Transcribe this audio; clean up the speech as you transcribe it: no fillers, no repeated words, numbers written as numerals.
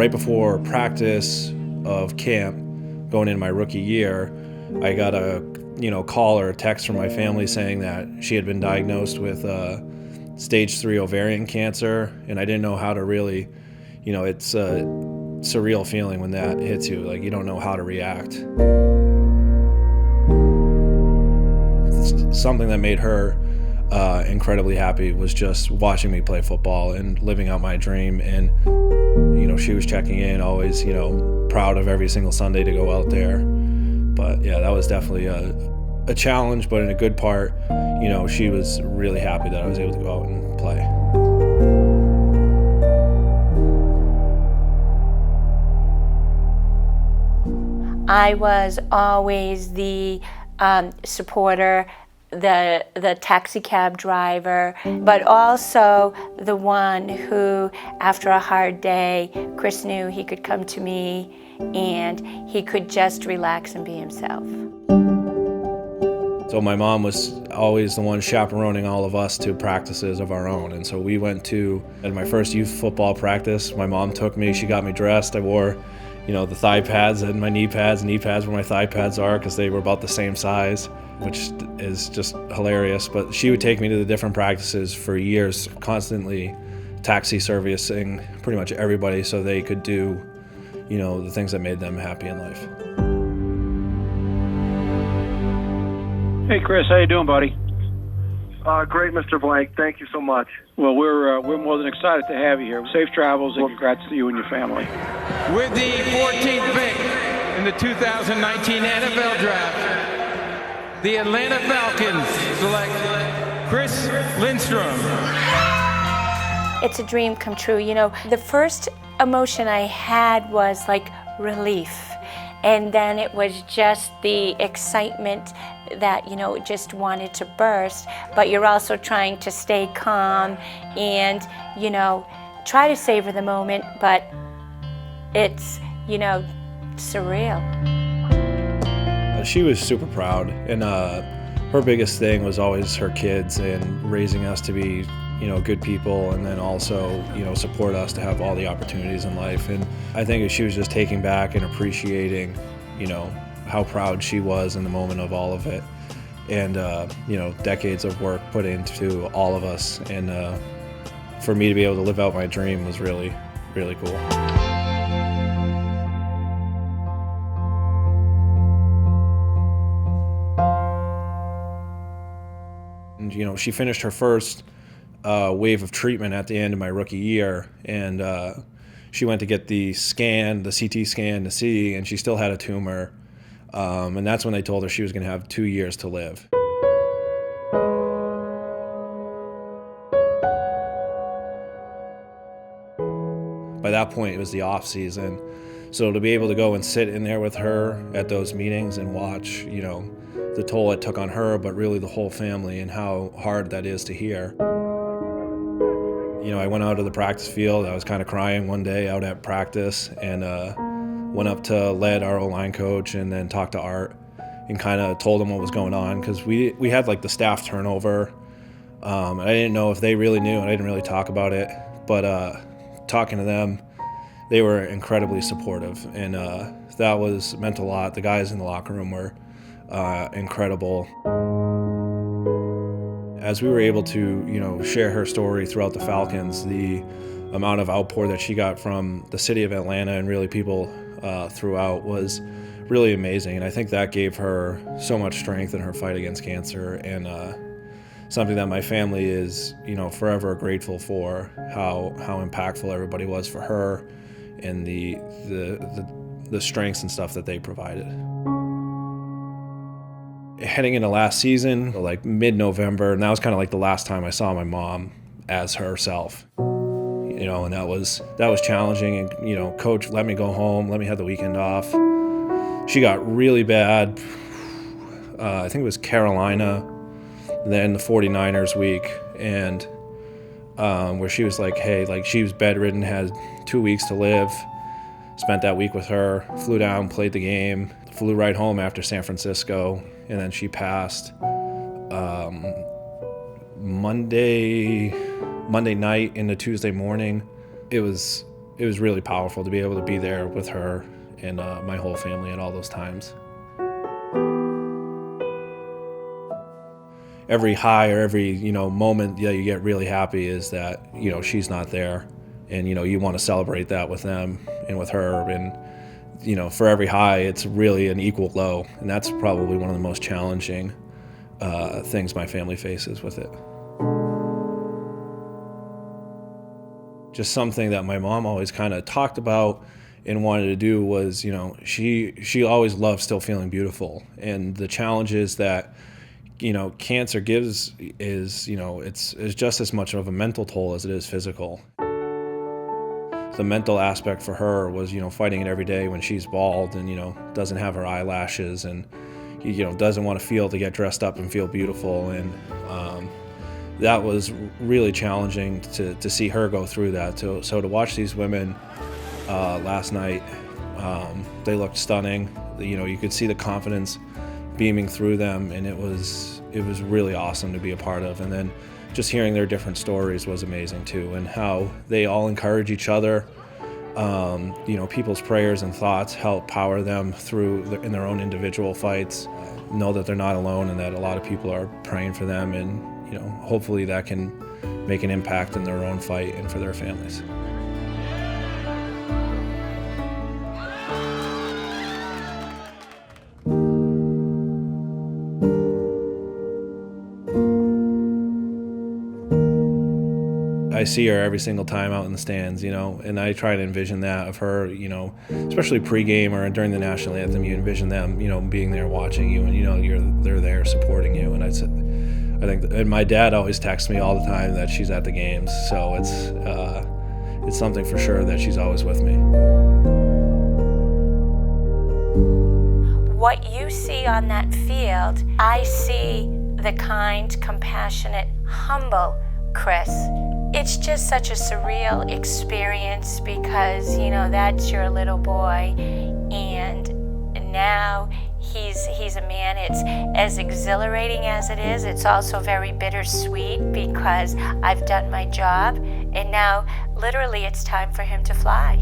right before practice of camp, going into my rookie year, I got a call or a text from my family saying that she had been diagnosed with stage 3 ovarian cancer, and I didn't know how to really, it's a surreal feeling when that hits you, like you don't know how to react. Something that made her incredibly happy was just watching me play football and living out my dream. And she was checking in, always proud of every single Sunday to go out there. But yeah, that was definitely a challenge, but in a good part. She was really happy that I was able to go out and play. I was always the supporter, the taxi cab driver, but also the one who, after a hard day, Chris knew he could come to me and he could just relax and be himself. So my mom was always the one chaperoning all of us to practices of our own. And so we went at my first youth football practice, my mom took me, she got me dressed. I wore, the thigh pads and my knee pads where my thigh pads are, because they were about the same size, which is just hilarious. But she would take me to the different practices for years, constantly taxi servicing pretty much everybody so they could do, the things that made them happy in life. Hey, Chris, how you doing, buddy? Great, Mr. Blank. Thank you so much. Well, we're more than excited to have you here. Safe travels, and congrats to you and your family. With the 14th pick in the 2019 NFL Draft, the Atlanta Falcons select Chris Lindstrom. It's a dream come true. The first emotion I had was like relief. And then it was just the excitement that, just wanted to burst. But you're also trying to stay calm and, try to savor the moment, but it's, surreal. She was super proud, and her biggest thing was always her kids and raising us to be, good people, and then also, support us to have all the opportunities in life. And I think she was just taking back and appreciating, how proud she was in the moment of all of it. And, decades of work put into all of us. And for me to be able to live out my dream was really, really cool. And, she finished her first wave of treatment at the end of my rookie year, and she went to get the CT scan to see, and she still had a tumor, and that's when they told her she was going to have 2 years to live. By that point, it was the off season, so to be able to go and sit in there with her at those meetings and watch, the toll it took on her, but really the whole family, and how hard that is to hear. I went out to the practice field. I was kind of crying one day out at practice, and went up to Led, our O-line coach, and then talked to Art and kind of told him what was going on, because we had like the staff turnover. And I didn't know if they really knew, and I didn't really talk about it. But talking to them, they were incredibly supportive, and that meant a lot. The guys in the locker room were incredible. As we were able to, share her story throughout the Falcons, the amount of outpour that she got from the city of Atlanta and really people throughout was really amazing. And I think that gave her so much strength in her fight against cancer, and something that my family is, forever grateful for, how impactful everybody was for her, and the strengths and stuff that they provided. Heading into last season, like mid-November, and that was kind of like the last time I saw my mom as herself, and that was challenging. And, coach let me go home, let me have the weekend off. She got really bad. I think it was Carolina, then the 49ers week, and where she was like, hey, like she was bedridden, had 2 weeks to live. Spent that week with her, flew down, played the game, flew right home after San Francisco, and then she passed Monday night into Tuesday morning. It was it was really powerful to be able to be there with her and my whole family at all those times. Every high or every, moment that you get really happy is that, she's not there. And, you want to celebrate that with them and with her. And, for every high, it's really an equal low. And that's probably one of the most challenging things my family faces with it. Just something that my mom always kind of talked about and wanted to do was, she always loved still feeling beautiful. And the challenges that, cancer gives is, it's just as much of a mental toll as it is physical. The mental aspect for her was, fighting it every day when she's bald and, doesn't have her eyelashes and, doesn't want to get dressed up and feel beautiful. And that was really challenging to see her go through that. So to watch these women last night, they looked stunning. You could see the confidence beaming through them, and it was really awesome to be a part of. And then just hearing their different stories was amazing too, and how they all encourage each other. People's prayers and thoughts help power them through in their own individual fights. Know that they're not alone and that a lot of people are praying for them, and hopefully that can make an impact in their own fight and for their families. I see her every single time out in the stands, and I try to envision that of her, especially pregame or during the national anthem. You envision them, being there watching you, and they're there supporting you. And I think, and my dad always texts me all the time that she's at the games, so it's something for sure that she's always with me. What you see on that field, I see the kind, compassionate, humble Chris. It's just such a surreal experience because, that's your little boy, and now he's a man. It's as exhilarating as it is. It's also very bittersweet because I've done my job, and now literally it's time for him to fly.